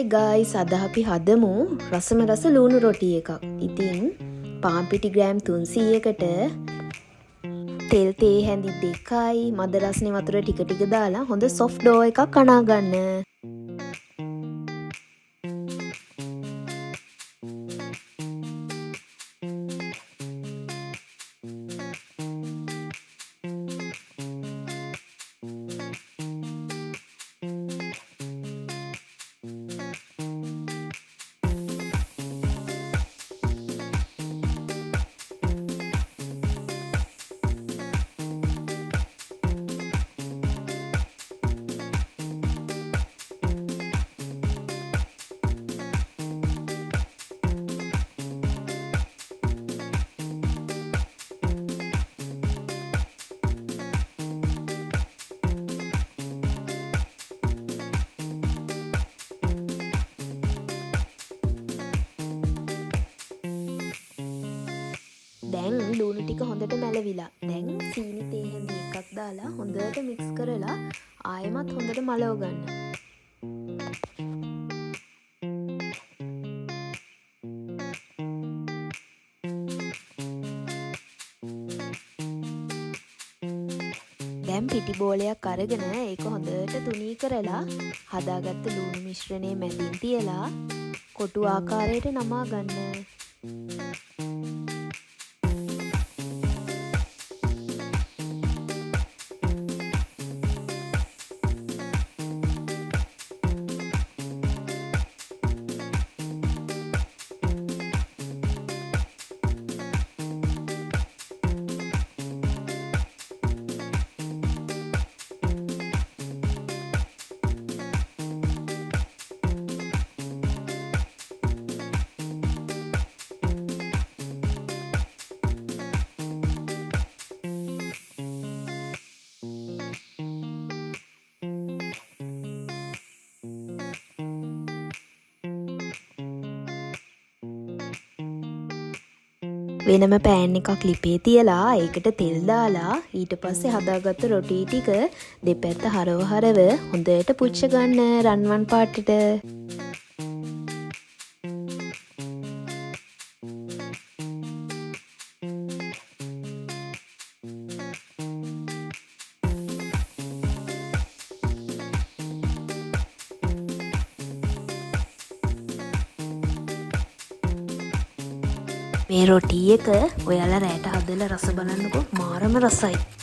හයි guys, අද අපි හදමු රසම රස ලුණු රොටි එකක්. ඉතින් පාන් පිටි ග්‍රෑම් 300කට තෙල් තේ හැඳි 2යි මද රස්නේ වතුර ටික ටික දාලා හොඳ සොෆ්ට් ඩෝ එකක් කනා ගන්න. දැන් ලුණු ටික හොඳට මැලවිලා. දැන් සීනි තේ හැඳි එකක් දාලා හොඳට මික්ස් කරලා ආයෙමත් හොඳට මලව ගන්න. දැන් පිටි බෝලයක් අරගෙන ඒක හොඳට තුනී කරලා හදාගත්ත ලුණු මිශ්‍රණය මැදින් තියලා කොටු ආකාරයට නමා ගන්න. වෙනම පෑන් එකක් ලිපේ තියලා ඒකට තෙල් දාලා ඊට පස්සේ හදාගත්ත රොටි ටික දෙපැත්ත හරව හොඳට පුච්ච ගන්න රන්වන් පාටට. මේ රොටි එක ඔයාලා රෑට හදලා රස බලන්නකෝ, මාරම රසයි.